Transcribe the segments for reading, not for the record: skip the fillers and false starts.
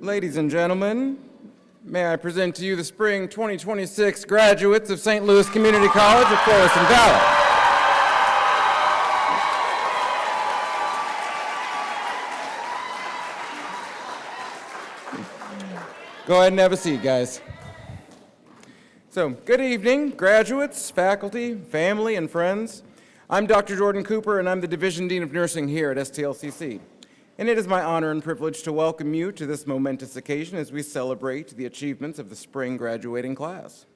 Ladies and gentlemen, may I present to you the spring 2026 graduates of St. Louis Community College of Florissant Valley. Go ahead and have a seat, guys. So, good evening, graduates, faculty, family, and friends. I'm Dr. Jordan Cooper, and I'm the Division Dean of Nursing here at STLCC. And it is my honor and privilege to welcome you to this momentous occasion as we celebrate the achievements of the spring graduating class.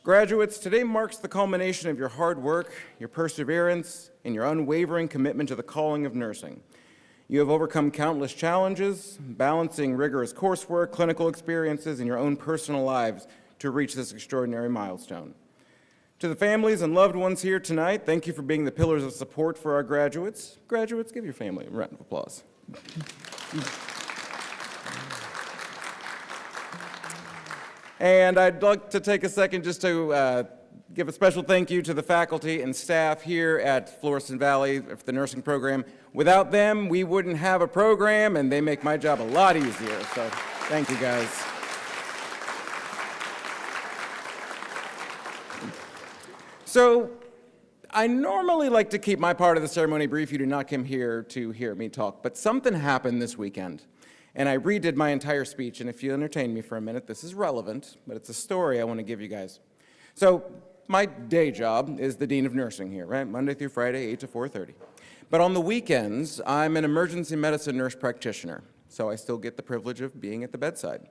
Graduates, today marks the culmination of your hard work, your perseverance, and your unwavering commitment to the calling of nursing. You have overcome countless challenges, balancing rigorous coursework, clinical experiences, and your own personal lives to reach this extraordinary milestone. To the families and loved ones here tonight, thank you for being the pillars of support for our graduates. Graduates, give your family a round of applause. And I'd like to take a second just to give a special thank you to the faculty and staff here at Florissant Valley for the nursing program. Without them, we wouldn't have a program, and they make my job a lot easier. So thank you, guys. So I normally like to keep my part of the ceremony brief. You do not come here to hear me talk, but something happened this weekend, and I redid my entire speech, and if you entertain me for a minute, this is relevant, but it's a story I want to give you guys. So my day job is the Dean of Nursing here, right? Monday through Friday, 8 to 4:30. But on the weekends, I'm an emergency medicine nurse practitioner, so I still get the privilege of being at the bedside.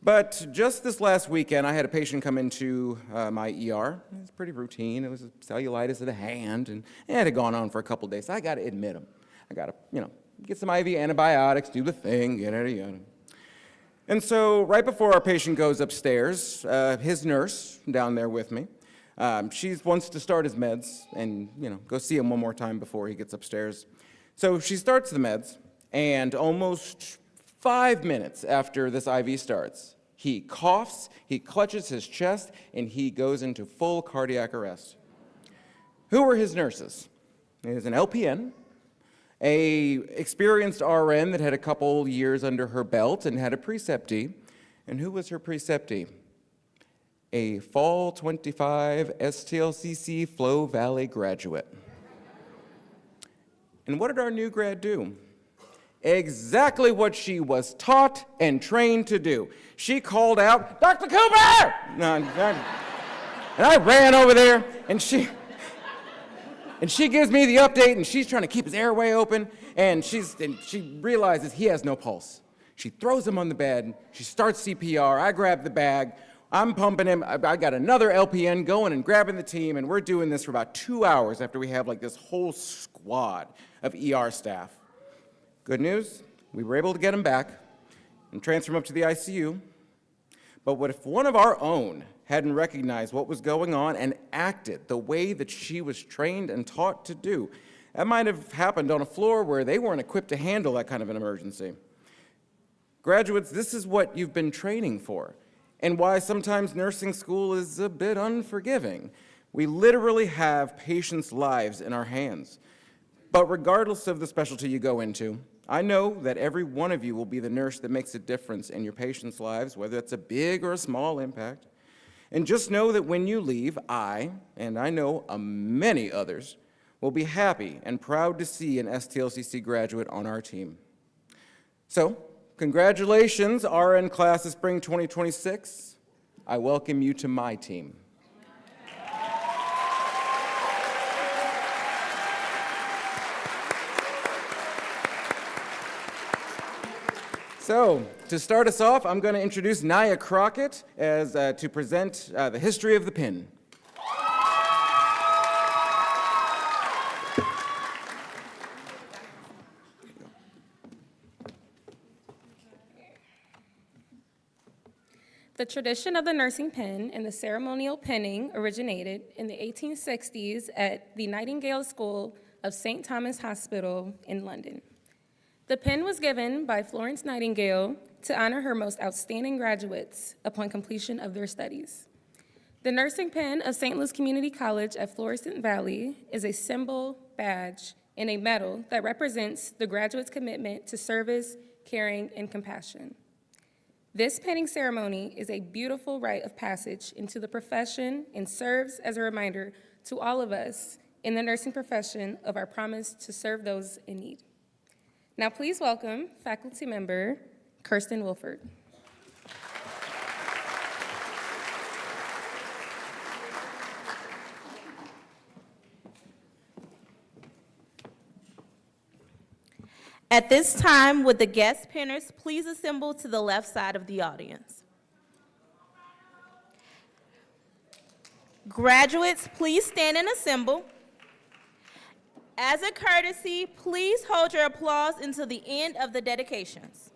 But just this last weekend, I had a patient come into my ER. It was pretty routine. It was a cellulitis of the hand, and it had gone on for a couple days. So I got to admit him. I got to, get some IV antibiotics, do the thing, yada, yada. And so right before our patient goes upstairs, his nurse down there with me, she wants to start his meds and, go see him one more time before he gets upstairs. So she starts the meds, and almost 5 minutes after this IV starts, he coughs, he clutches his chest, and he goes into full cardiac arrest. Who were his nurses? He was an LPN, a experienced RN that had a couple years under her belt and had a preceptee. And who was her preceptee? A Fall 25 STLCC Flow Valley graduate. And what did our new grad do? Exactly what she was taught and trained to do. She called out, "Dr. Cooper!" And I ran over there, and she gives me the update, and she's trying to keep his airway open, and she realizes he has no pulse. She throws him on the bed. She starts CPR. I grab the bag. I'm pumping him. I got another LPN going and grabbing the team, and we're doing this for about 2 hours after we have like this whole squad of ER staff. Good news, we were able to get him back and transfer him up to the ICU. But what if one of our own hadn't recognized what was going on and acted the way that she was trained and taught to do? That might have happened on a floor where they weren't equipped to handle that kind of an emergency. Graduates, this is what you've been training for, and why sometimes nursing school is a bit unforgiving. We literally have patients' lives in our hands. But regardless of the specialty you go into, I know that every one of you will be the nurse that makes a difference in your patients' lives, whether it's a big or a small impact. And just know that when you leave, and I know many others, will be happy and proud to see an STLCC graduate on our team. So, congratulations, RN class of spring 2026. I welcome you to my team. So, to start us off, I'm going to introduce Nia Crockett to present the history of the pin. The tradition of the nursing pin and the ceremonial pinning originated in the 1860s at the Nightingale School of St. Thomas Hospital in London. The pin was given by Florence Nightingale to honor her most outstanding graduates upon completion of their studies. The nursing pin of St. Louis Community College at Florissant Valley is a symbol, badge, and a medal that represents the graduates' commitment to service caring, and compassion. This pinning ceremony is a beautiful rite of passage into the profession and serves as a reminder to all of us in the nursing profession of our promise to serve those in need. Now please welcome faculty member Kirsten Wilford. At this time, would the guest pinners please assemble to the left side of the audience? Graduates, please stand and assemble. As a courtesy, please hold your applause until the end of the dedications.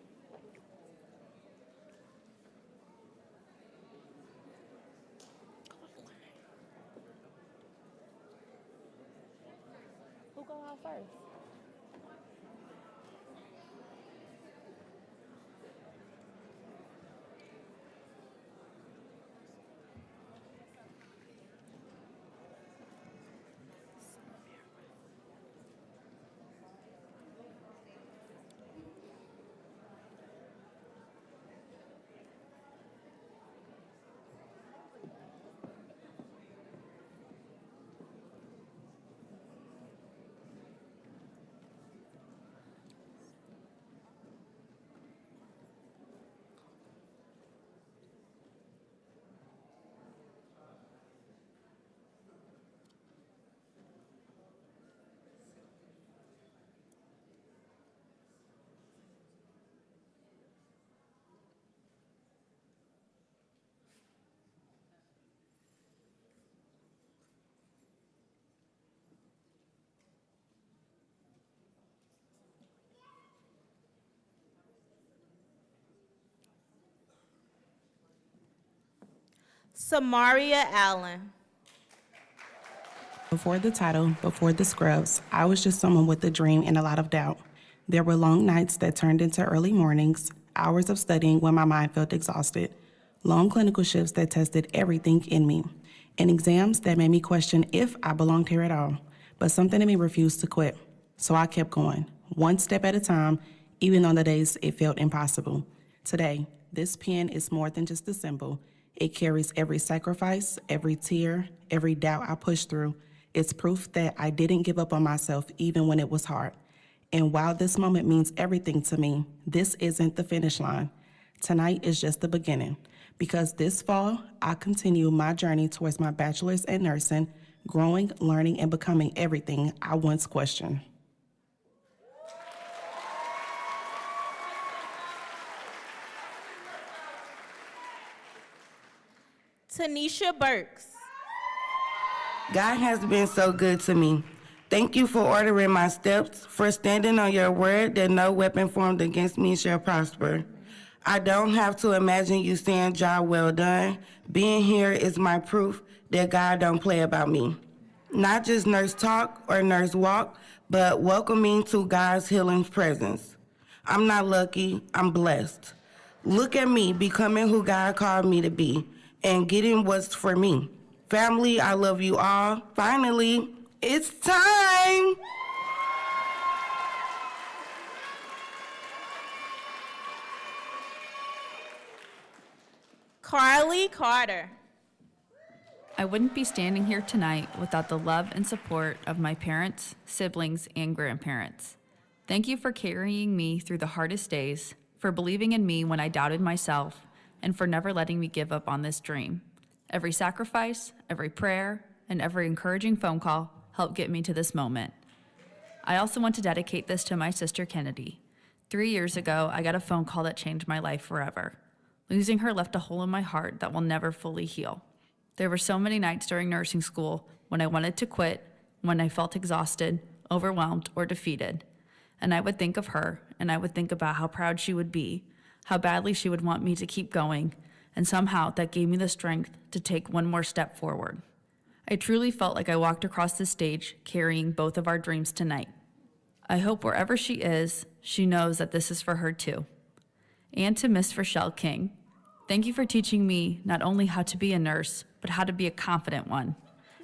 Who go out first? Samaria Allen. Before the title, before the scrubs, I was just someone with a dream and a lot of doubt. There were long nights that turned into early mornings, hours of studying when my mind felt exhausted, long clinical shifts that tested everything in me, and exams that made me question if I belonged here at all. But something in me refused to quit. So I kept going, one step at a time, even on the days it felt impossible. Today, this pen is more than just a symbol. It carries every sacrifice, every tear, every doubt I pushed through. It's proof that I didn't give up on myself even when it was hard. And while this moment means everything to me, this isn't the finish line. Tonight is just the beginning, because this fall, I continue my journey towards my bachelor's in nursing, growing, learning, and becoming everything I once questioned. Tanisha Burks. God has been so good to me. Thank you for ordering my steps, for standing on your word that no weapon formed against me shall prosper. I don't have to imagine you saying, "Job well done." Being here is my proof that God don't play about me. Not just nurse talk or nurse walk, but welcoming to God's healing presence. I'm not lucky, I'm blessed. Look at me becoming who God called me to be and getting what's for me. Family, I love you all. Finally, it's time. Carly Carter. I wouldn't be standing here tonight without the love and support of my parents, siblings, and grandparents. Thank you for carrying me through the hardest days, for believing in me when I doubted myself, and for never letting me give up on this dream. Every sacrifice, every prayer, and every encouraging phone call helped get me to this moment. I also want to dedicate this to my sister Kennedy. 3 years ago, I got a phone call that changed my life forever. Losing her left a hole in my heart that will never fully heal. There were so many nights during nursing school when I wanted to quit, when I felt exhausted, overwhelmed, or defeated. And I would think of her, and I would think about how proud she would be, how badly she would want me to keep going, and somehow that gave me the strength to take one more step forward. I truly felt like I walked across the stage carrying both of our dreams tonight. I hope wherever she is, she knows that this is for her too. And to Miss Rochelle King, thank you for teaching me not only how to be a nurse, but how to be a confident one,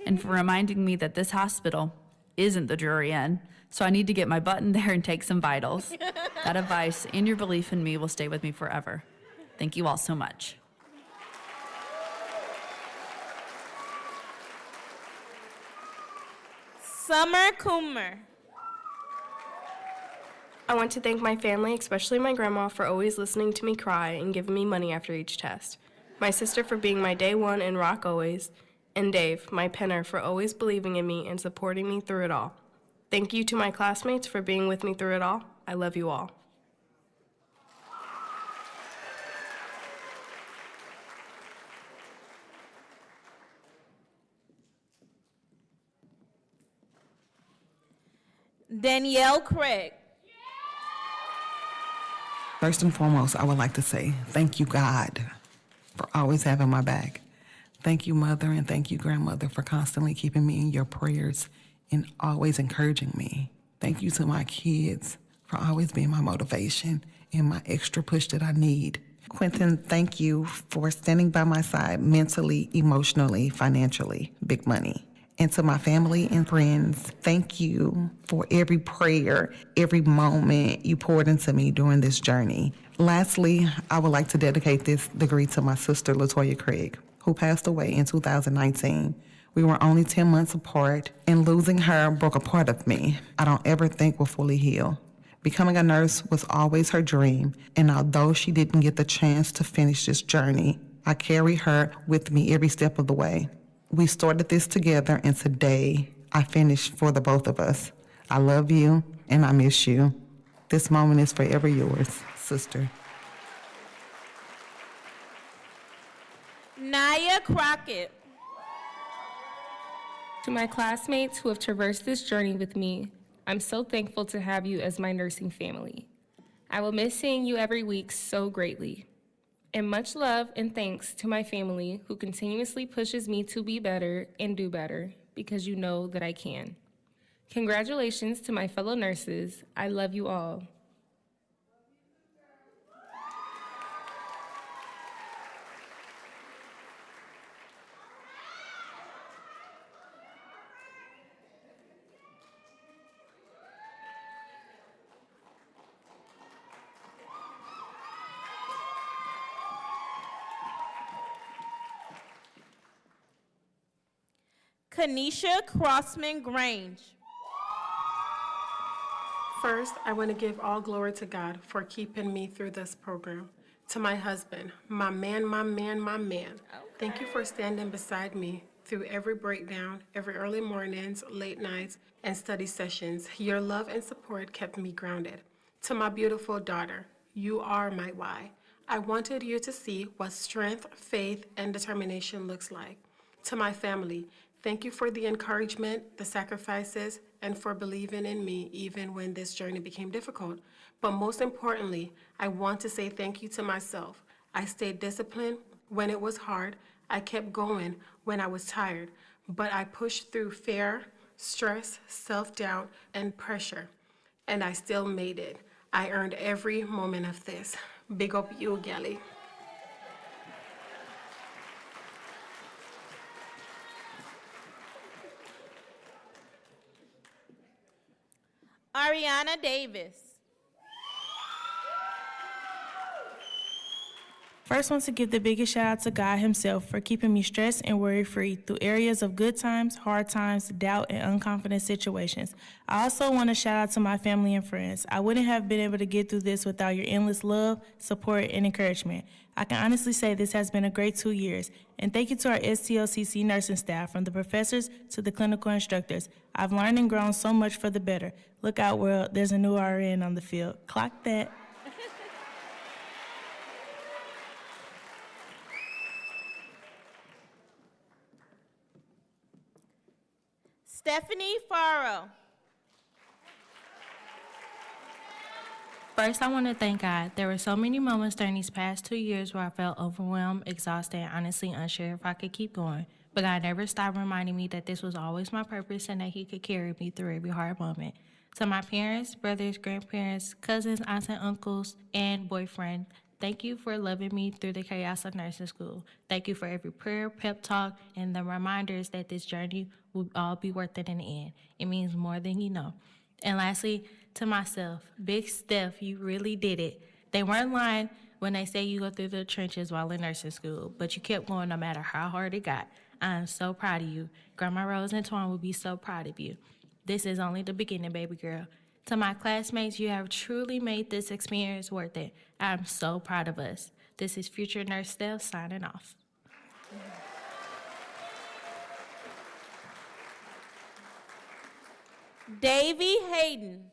and for reminding me that this hospital isn't the Drury Inn, so I need to get my butt in there and take some vitals. That advice and your belief in me will stay with me forever. Thank you all so much. Summer Coomer. I want to thank my family, especially my grandma, for always listening to me cry and giving me money after each test. My sister for being my day one and rock always. And Dave, my penner, for always believing in me and supporting me through it all. Thank you to my classmates for being with me through it all. I love you all. Danielle Craig. First and foremost, I would like to say thank you, God, for always having my back. Thank you, Mother, and thank you, Grandmother, for constantly keeping me in your prayers and always encouraging me. Thank you to my kids for always being my motivation and my extra push that I need. Quentin, thank you for standing by my side mentally, emotionally, financially, big money. And to my family and friends, thank you for every prayer, every moment you poured into me during this journey. Lastly, I would like to dedicate this degree to my sister, LaToya Craig, who passed away in 2019. We were only 10 months apart, and losing her broke a part of me I don't ever think will fully heal. Becoming a nurse was always her dream, and although she didn't get the chance to finish this journey, I carry her with me every step of the way. We started this together, and today I finished for the both of us. I love you, and I miss you. This moment is forever yours, sister. Naya Crockett. To my classmates who have traversed this journey with me, I'm so thankful to have you as my nursing family. I will miss seeing you every week so greatly. And much love and thanks to my family who continuously pushes me to be better and do better because you know that I can. Congratulations to my fellow nurses. I love you all. Kanisha Crossman Grange. First, I want to give all glory to God for keeping me through this program. To my husband, my man. Thank you for standing beside me through every breakdown, every early mornings, late nights, and study sessions. Your love and support kept me grounded. To my beautiful daughter, you are my why. I wanted you to see what strength, faith, and determination looks like. To my family, thank you for the encouragement, the sacrifices, and for believing in me even when this journey became difficult. But most importantly, I want to say thank you to myself. I stayed disciplined when it was hard. I kept going when I was tired. But I pushed through fear, stress, self-doubt, and pressure. And I still made it. I earned every moment of this. Big up you, Gally. Ariana Davis. First, want to give the biggest shout out to God himself for keeping me stressed and worry-free through areas of good times, hard times, doubt, and unconfident situations. I also want to shout out to my family and friends. I wouldn't have been able to get through this without your endless love, support, and encouragement. I can honestly say this has been a great 2 years. And thank you to our STLCC nursing staff, from the professors to the clinical instructors. I've learned and grown so much for the better. Look out, world, there's a new RN on the field. Clock that. Stephanie Farrow. First, I want to thank God. There were so many moments during these past 2 years where I felt overwhelmed, exhausted, and honestly unsure if I could keep going. But God never stopped reminding me that this was always my purpose and that He could carry me through every hard moment. To my parents, brothers, grandparents, cousins, aunts, and uncles, and boyfriend, thank you for loving me through the chaos of nursing school. Thank you for every prayer, pep talk, and the reminders that this journey will all be worth it in the end. It means more than you know. And lastly, to myself, Big Steph, you really did it. They weren't lying when they say you go through the trenches while in nursing school, but you kept going no matter how hard it got. I am so proud of you. Grandma Rose and Twan will be so proud of you. This is only the beginning, baby girl. To my classmates, you have truly made this experience worth it. I am so proud of us. This is future Nurse Steph signing off. Davy Hayden.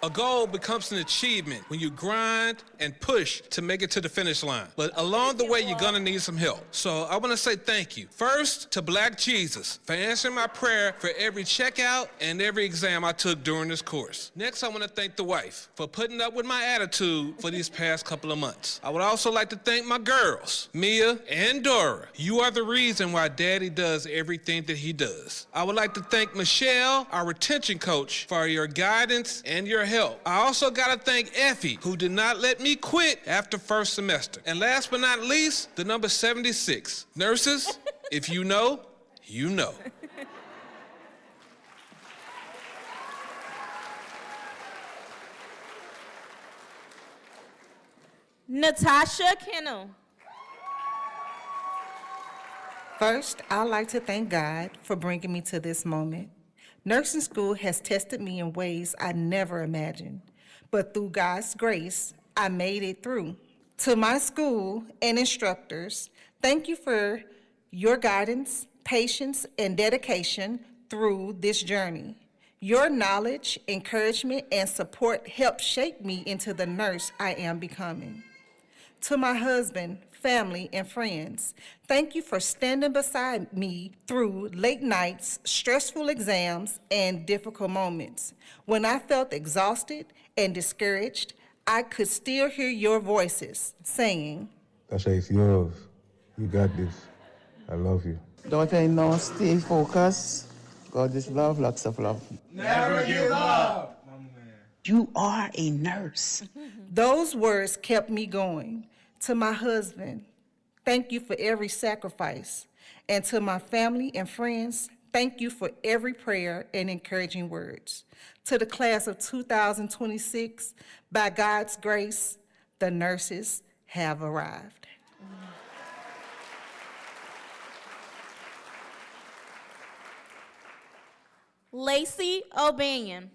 A goal becomes an achievement when you grind and push to make it to the finish line. But along the way, you're gonna need some help. So I wanna say thank you. First, to Black Jesus for answering my prayer for every checkout and every exam I took during this course. Next, I wanna thank the wife for putting up with my attitude for these past couple of months. I would also like to thank my girls, Mia and Dora. You are the reason why Daddy does everything that he does. I would like to thank Michelle, our retention coach, for your guidance and your help. I also gotta thank Effie, who did not let me quit after first semester. And last but not least, the number 76. Nurses, if you know, you know. Natasha Kennel. First, I'd like to thank God for bringing me to this moment. Nursing school has tested me in ways I never imagined, but through God's grace, I made it through. To my school and instructors, thank you for your guidance, patience, and dedication through this journey. Your knowledge, encouragement, and support helped shape me into the nurse I am becoming. To my husband, family, and friends, thank you for standing beside me through late nights, stressful exams, and difficult moments. When I felt exhausted and discouraged, I could still hear your voices saying, Tasha, it's yours. You got this. I love you. Daughter-in-law, stay focused. God is love, lots of love. Never give up. You are a nurse. Those words kept me going. To my husband, thank you for every sacrifice. And to my family and friends, thank you for every prayer and encouraging words. To the class of 2026, by God's grace, the nurses have arrived. Lacey O'Banion.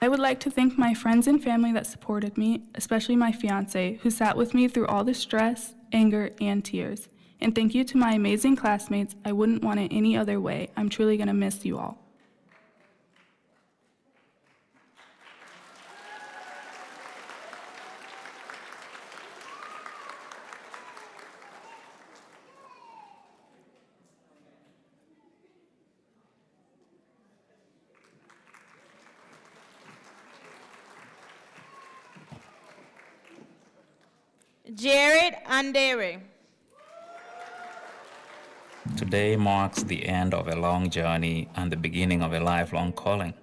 I would like to thank my friends and family that supported me, especially my fiance, who sat with me through all the stress, anger, and tears. And thank you to my amazing classmates. I wouldn't want it any other way. I'm truly going to miss you all. Jared Andere. Today marks the end of a long journey and the beginning of a lifelong calling.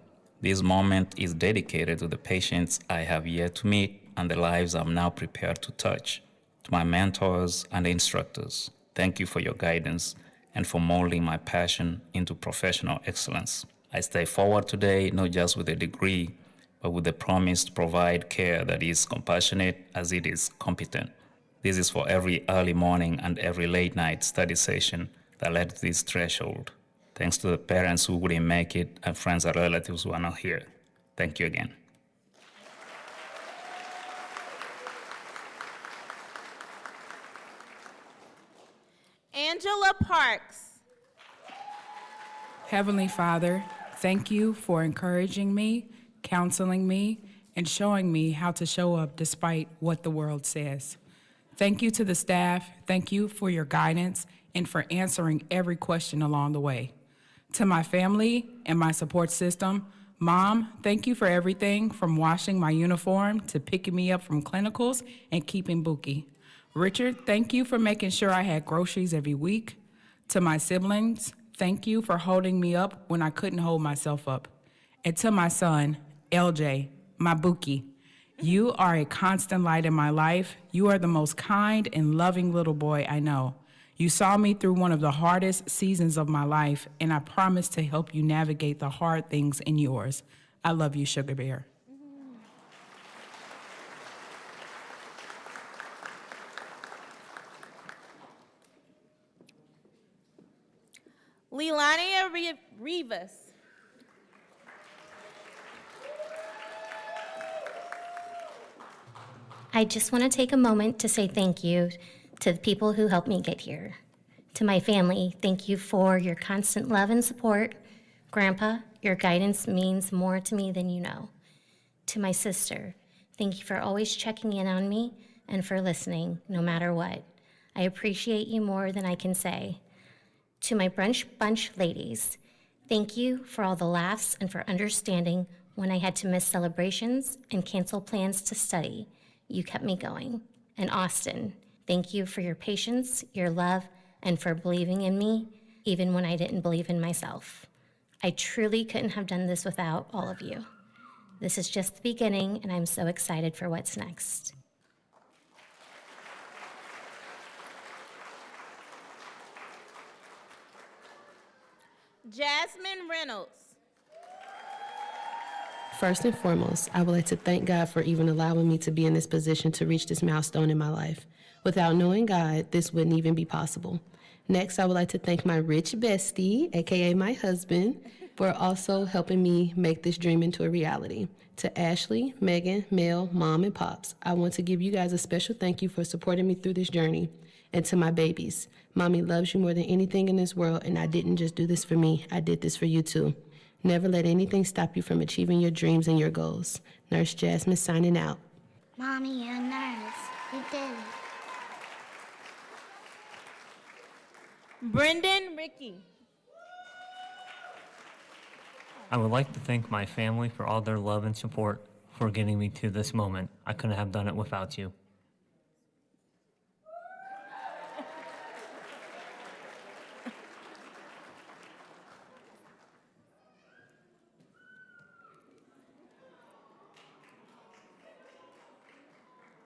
This moment is dedicated to the patients I have yet to meet and the lives I'm now prepared to touch. To my mentors and instructors, thank you for your guidance and for molding my passion into professional excellence. I step forward today not just with a degree, but with the promise to provide care that is compassionate as it is competent. This is for every early morning and every late night study session that led to this threshold. Thanks to the parents who wouldn't make it and friends and relatives who are not here. Thank you again. Angela Parks. Heavenly Father, thank you for encouraging me, counseling me, and showing me how to show up despite what the world says. Thank you to the staff. Thank you for your guidance and for answering every question along the way. To my family and my support system, Mom, thank you for everything from washing my uniform to picking me up from clinicals and keeping Buki. Richard, thank you for making sure I had groceries every week. To my siblings, thank you for holding me up when I couldn't hold myself up. And to my son, LJ, my Buki, you are a constant light in my life. You are the most kind and loving little boy I know. You saw me through one of the hardest seasons of my life, and I promise to help you navigate the hard things in yours. I love you, Sugar Bear. Leilania Rivas. I just want to take a moment to say thank you to the people who helped me get here. To my family, thank you for your constant love and support. Grandpa, your guidance means more to me than you know. To my sister, thank you for always checking in on me and for listening, no matter what. I appreciate you more than I can say. To my brunch bunch ladies, thank you for all the laughs and for understanding when I had to miss celebrations and cancel plans to study. You kept me going. And Austin, thank you for your patience, your love, and for believing in me, even when I didn't believe in myself. I truly couldn't have done this without all of you. This is just the beginning, and I'm so excited for what's next. Jasmine Reynolds. First and foremost, I would like to thank God for even allowing me to be in this position to reach this milestone in my life. Without knowing God, this wouldn't even be possible. Next, I would like to thank my rich bestie, aka my husband, for also helping me make this dream into a reality. To Ashley, Megan, Mel, Mom, and Pops, I want to give you guys a special thank you for supporting me through this journey. And to my babies, Mommy loves you more than anything in this world, and I didn't just do this for me, I did this for you too. Never let anything stop you from achieving your dreams and your goals. Nurse Jasmine signing out. Mommy, you're a nurse. You did it. Brendan Ricky. I would like to thank my family for all their love and support for getting me to this moment. I couldn't have done it without you.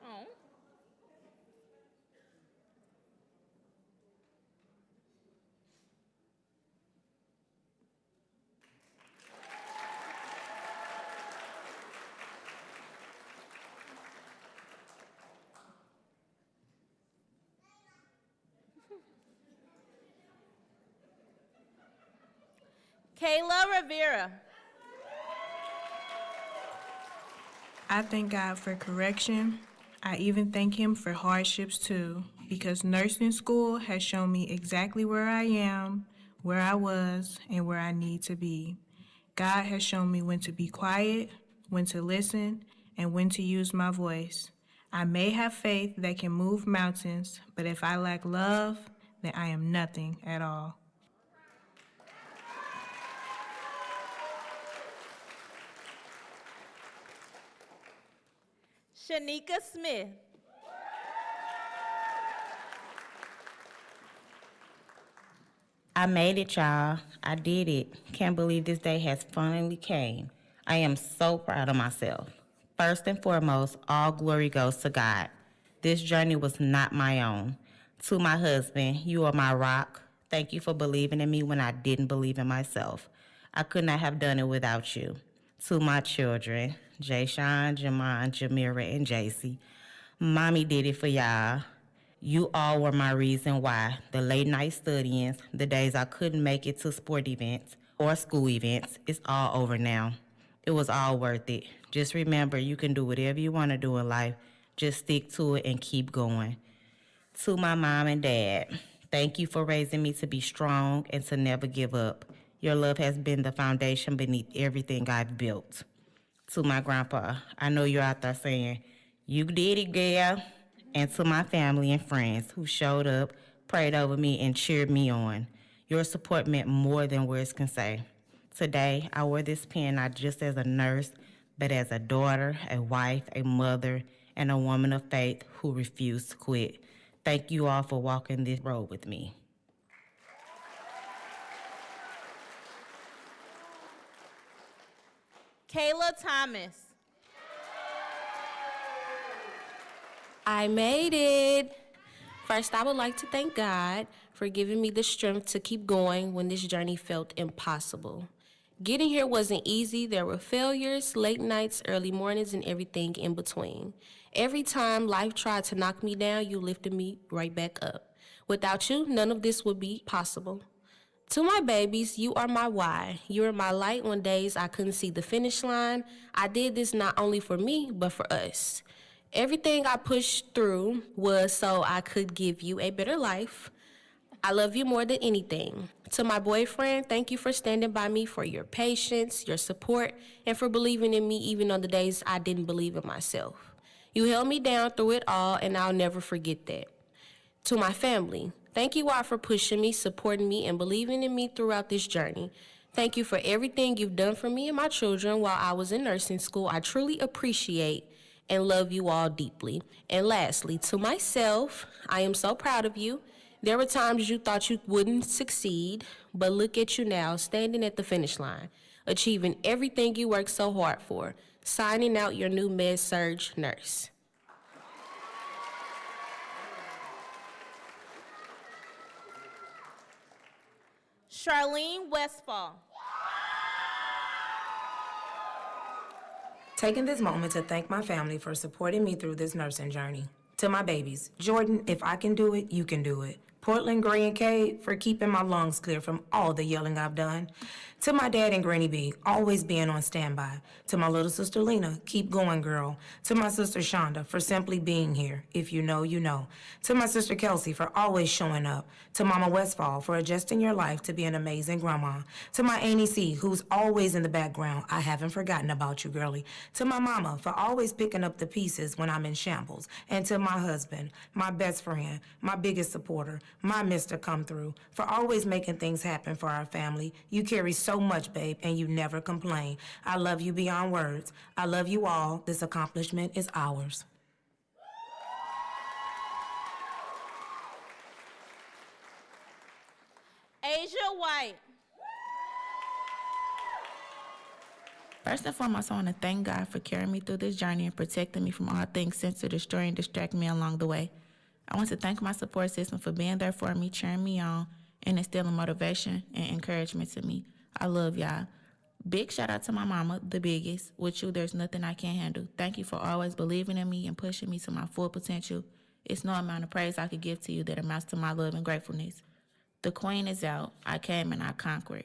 Oh. Kayla Rivera. I thank God for correction. I even thank Him for hardships too, because nursing school has shown me exactly where I am, where I was, and where I need to be. God has shown me when to be quiet, when to listen, and when to use my voice. I may have faith that can move mountains, but if I lack love, then I am nothing at all. Shanika Smith. I made it, y'all. I did it. Can't believe this day has finally came. I am so proud of myself. First and foremost, all glory goes to God. This journey was not my own. To my husband, you are my rock. Thank you for believing in me when I didn't believe in myself. I could not have done it without you. To my children, Jayshawn, Jamon, Jamira, and JC, Mommy did it for y'all. You all were my reason why. The late night studying, the days I couldn't make it to sport events or school events, it's all over now. It was all worth it. Just remember, you can do whatever you want to do in life. Just stick to it and keep going. To my mom and dad, thank you for raising me to be strong and to never give up. Your love has been the foundation beneath everything I've built. To my grandpa, I know you're out there saying, you did it, girl. And to my family and friends who showed up, prayed over me, and cheered me on. Your support meant more than words can say. Today, I wear this pin not just as a nurse, but as a daughter, a wife, a mother, and a woman of faith who refused to quit. Thank you all for walking this road with me. Kayla Thomas. I made it. First, I would like to thank God for giving me the strength to keep going when this journey felt impossible. Getting here wasn't easy. There were failures, late nights, early mornings, and everything in between. Every time life tried to knock me down, you lifted me right back up. Without you, none of this would be possible. To my babies, you are my why. You are my light on days I couldn't see the finish line. I did this not only for me, but for us. Everything I pushed through was so I could give you a better life. I love you more than anything. To my boyfriend, thank you for standing by me, for your patience, your support, and for believing in me even on the days I didn't believe in myself. You held me down through it all, and I'll never forget that. To my family, thank you all for pushing me, supporting me, and believing in me throughout this journey. Thank you for everything you've done for me and my children while I was in nursing school. I truly appreciate and love you all deeply. And lastly, to myself, I am so proud of you. There were times you thought you wouldn't succeed, but look at you now, standing at the finish line, achieving everything you worked so hard for, signing out your new med-surg nurse. Charlene Westfall. Taking this moment to thank my family for supporting me through this nursing journey. To my babies, Jordan, if I can do it, you can do it. Portland, Gray, and Cade for keeping my lungs clear from all the yelling I've done. To my dad and Granny B, always being on standby. To my little sister Lena, keep going, girl. To my sister Shonda for simply being here. If you know, you know. To my sister Kelsey for always showing up. To Mama Westfall for adjusting your life to be an amazing grandma. To my Auntie C, who's always in the background. I haven't forgotten about you, girlie. To my mama for always picking up the pieces when I'm in shambles. And to my husband, my best friend, my biggest supporter, my Mr. Come Through, for always making things happen for our family. You carry so much, babe, and you never complain. I love you beyond words. I love you all. This accomplishment is ours. Asia White. First and foremost, I want to thank God for carrying me through this journey and protecting me from all things sent to destroy and distract me along the way. I want to thank my support system for being there for me, cheering me on, and instilling motivation and encouragement to me. I love y'all. Big shout out to my mama, the biggest. With you, there's nothing I can't handle. Thank you for always believing in me and pushing me to my full potential. It's no amount of praise I could give to you that amounts to my love and gratefulness. The queen is out. I came and I conquered.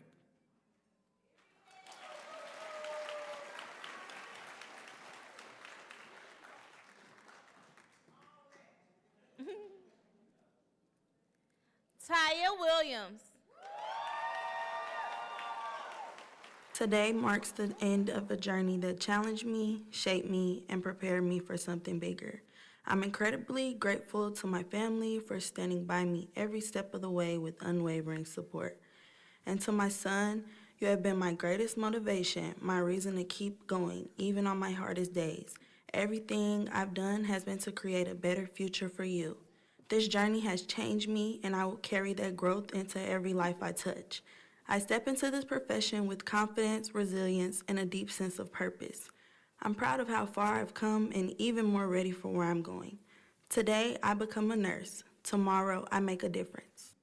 Taya Williams. Today marks the end of a journey that challenged me, shaped me, and prepared me for something bigger. I'm incredibly grateful to my family for standing by me every step of the way with unwavering support. And to my son, you have been my greatest motivation, my reason to keep going, even on my hardest days. Everything I've done has been to create a better future for you. This journey has changed me, and I will carry that growth into every life I touch. I step into this profession with confidence, resilience, and a deep sense of purpose. I'm proud of how far I've come and even more ready for where I'm going. Today, I become a nurse. Tomorrow, I make a difference.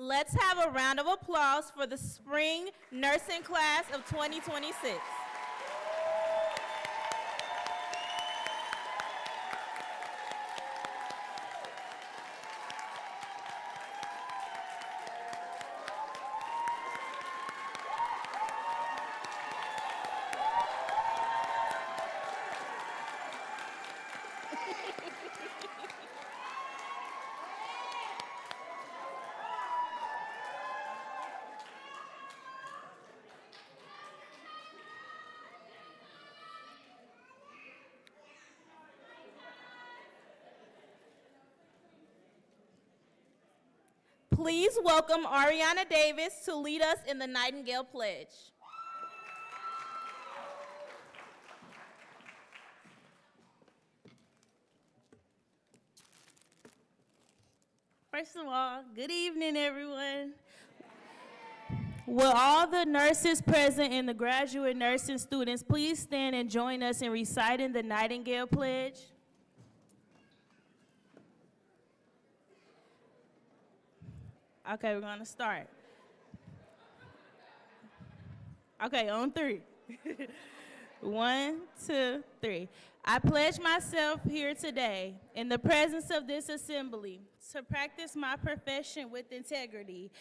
Let's have a round of applause for the spring nursing class of 2026. Please welcome Ariana Davis to lead us in the Nightingale Pledge. First of all, good evening, everyone. Will all the nurses present and the graduate nursing students please stand and join us in reciting the Nightingale Pledge? Okay, we're gonna start. Okay, on three. 1, 2, 3. I pledge myself here today in the presence of this assembly to practice my profession with integrity.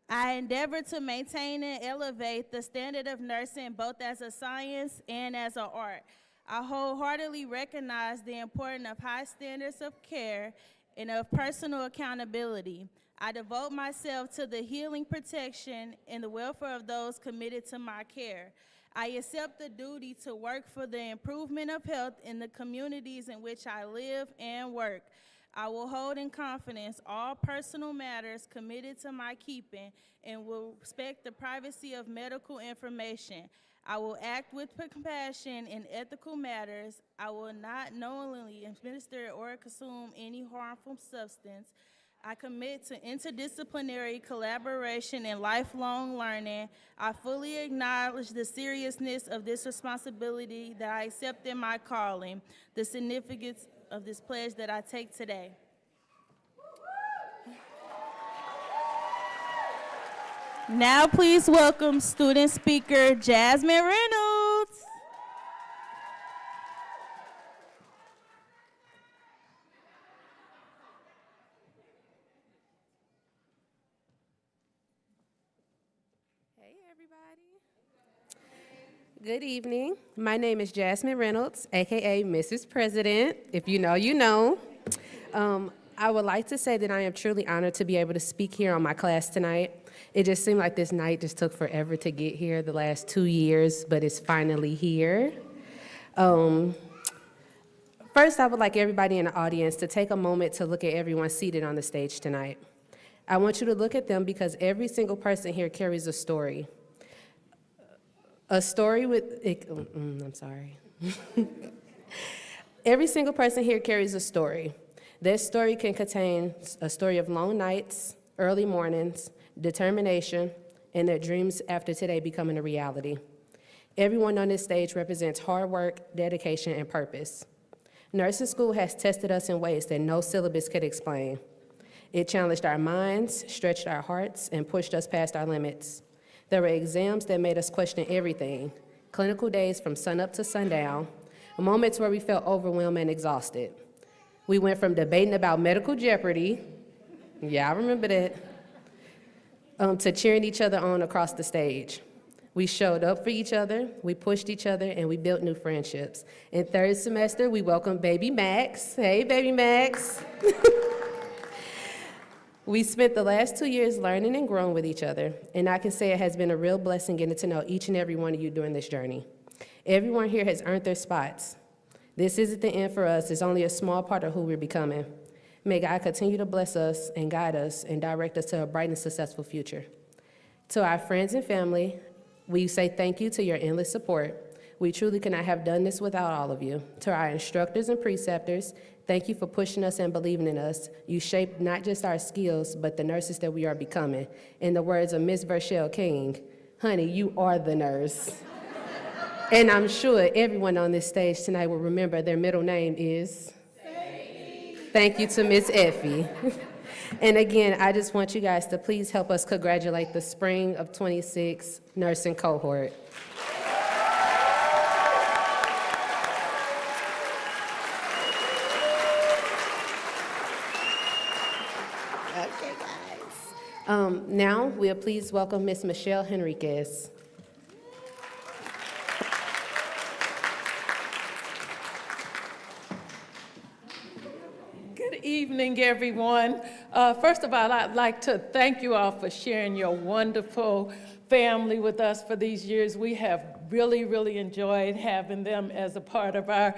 I endeavor to maintain and elevate the standard of nursing both as a science and as an art. I wholeheartedly recognize the importance of high standards of care and of personal accountability. I devote myself to the healing, protection, and the welfare of those committed to my care. I accept the duty to work for the improvement of health in the communities in which I live and work. I will hold in confidence all personal matters committed to my keeping and will respect the privacy of medical information. I will act with compassion in ethical matters. I will not knowingly administer or consume any harmful substance. I commit to interdisciplinary collaboration and lifelong learning. I fully acknowledge the seriousness of this responsibility that I accept in my calling, the significance of this pledge that I take today. Now please welcome student speaker Jasmine Reynolds. Good evening. My name is Jasmine Reynolds, aka Mrs. President. If you know, you know. I would like to say that I am truly honored to be able to speak here on my class tonight. It just seemed like this night just took forever to get here, the last 2 years, but it's finally here. First, I would like everybody in the audience to take a moment to look at everyone seated on the stage tonight. I want you to look at them because every single person here carries a story. A story with, I'm sorry. Every single person here carries a story. This story can contain a story of long nights, early mornings, determination, and their dreams after today becoming a reality. Everyone on this stage represents hard work, dedication, and purpose. Nursing school has tested us in ways that no syllabus could explain. It challenged our minds, stretched our hearts, and pushed us past our limits. There were exams that made us question everything, clinical days from sunup to sundown, moments where we felt overwhelmed and exhausted. We went from debating about medical jeopardy, yeah, I remember that, to cheering each other on across the stage. We showed up for each other, we pushed each other, and we built new friendships. In third semester, we welcomed baby Max. Hey, baby Max. We spent the last 2 years learning and growing with each other, and I can say it has been a real blessing getting to know each and every one of you during this journey. Everyone here has earned their spots. This isn't the end for us, it's only a small part of who we're becoming. May God continue to bless us and guide us and direct us to a bright and successful future. To our friends and family, we say thank you to your endless support. We truly could not have done this without all of you. To our instructors and preceptors, thank you for pushing us and believing in us. You shaped not just our skills, but the nurses that we are becoming. In the words of Miss Verchelle King, honey, you are the nurse. And I'm sure everyone on this stage tonight will remember their middle name is? Sadie. Thank you to Miss Effie. And again, I just want you guys to please help us congratulate the spring of 26 nursing cohort. Okay, guys. Now, we'll please welcome Miss Michelle Henriquez. Good evening, everyone. First of all, I'd like to thank you all for sharing your wonderful family with us for these years. We have really enjoyed having them as a part of our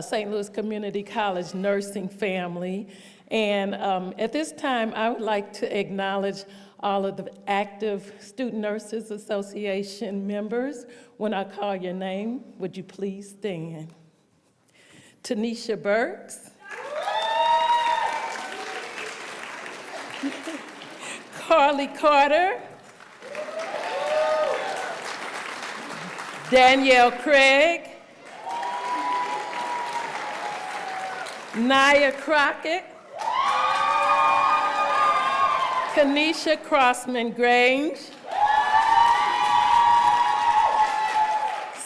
St. Louis Community College nursing family. And at this time, I would like to acknowledge all of the active Student Nurses Association members. When I call your name, would you please stand? Tanisha Burks. Carly Carter. Danielle Craig. Naya Crockett. Kanisha Crossman-Grange.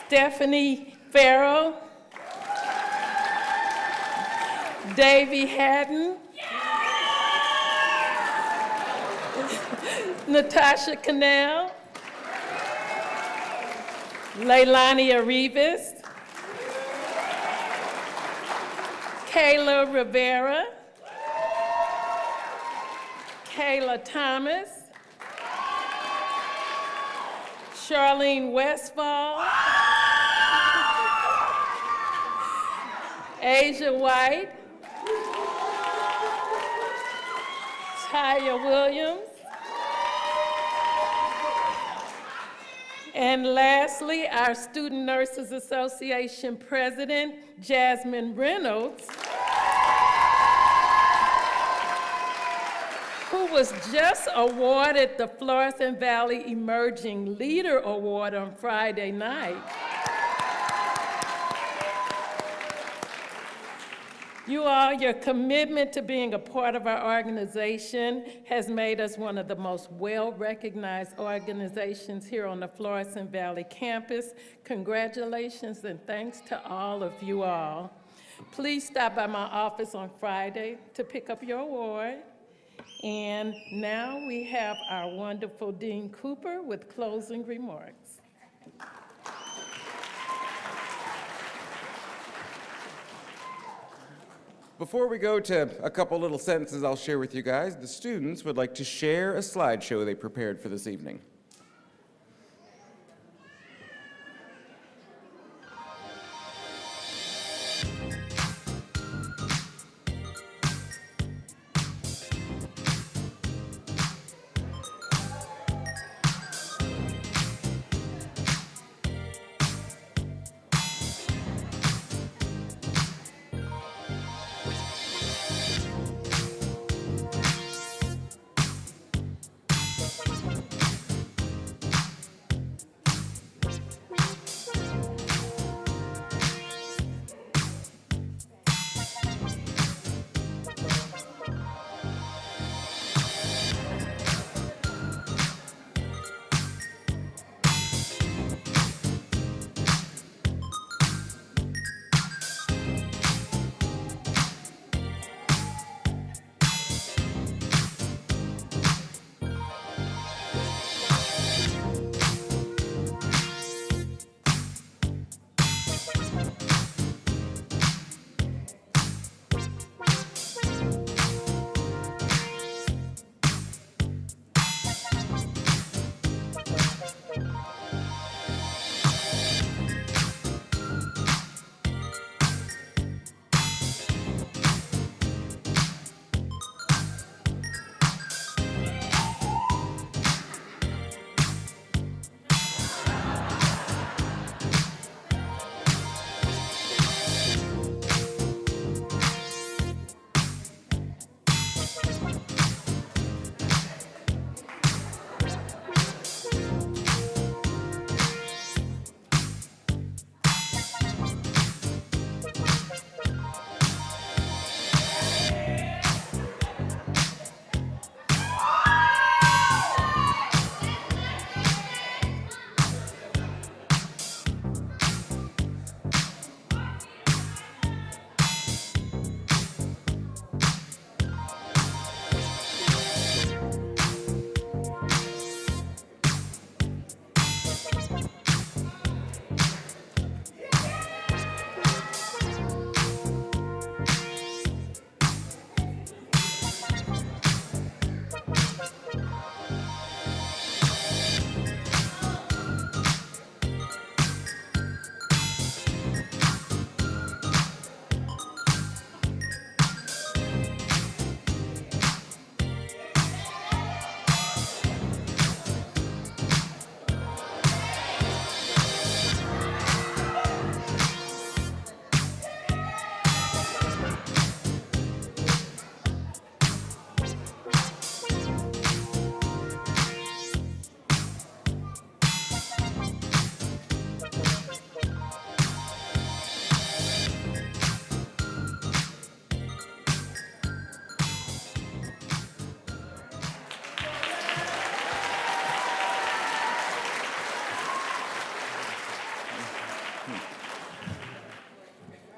Stephanie Farrell. Davy Haddon. Natasha Cannell. Leilani Arribas. Kayla Rivera. Kayla Thomas. Charlene Westfall. Asia White. Taya Williams. And lastly, our Student Nurses Association President, Jasmine Reynolds, who was just awarded the Florissant Valley Emerging Leader Award on Friday night. You all, your commitment to being a part of our organization has made us one of the most well-recognized organizations here on the Florissant Valley campus. Congratulations and thanks to all of you all. Please stop by my office on Friday to pick up your award. And now we have our wonderful Dean Cooper with closing remarks. Before we go to a couple little sentences I'll share with you guys, the students would like to share a slideshow they prepared for this evening.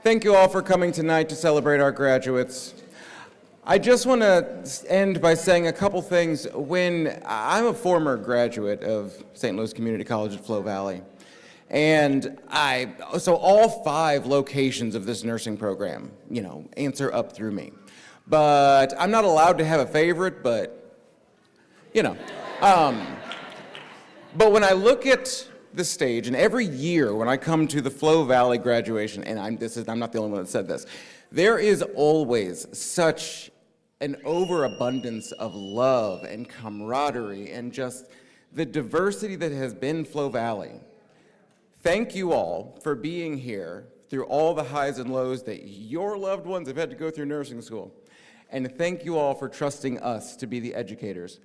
Thank you all for coming tonight to celebrate our graduates. I just want to end by saying a couple things. When I'm a former graduate of St. Louis Community College at Flo Valley, and so all 5 locations of this nursing program, answer up through me. But I'm not allowed to have a favorite, but, But when I look at the stage, and every year when I come to the Flo Valley graduation, and I'm not the only one that said this, there is always such an overabundance of love and camaraderie and just the diversity that has been Flo Valley. Thank you all for being here through all the highs and lows that your loved ones have had to go through nursing school. And thank you all for trusting us to be the educators.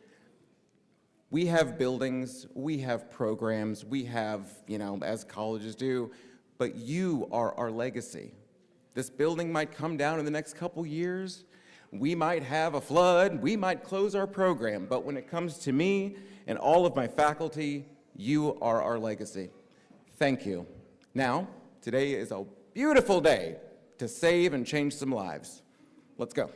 We have buildings, we have programs, we have, as colleges do, but you are our legacy. This building might come down in the next couple years. We might have a flood, we might close our program, but when it comes to me and all of my faculty, you are our legacy. Thank you. Now, today is a beautiful day to save and change some lives. Let's go.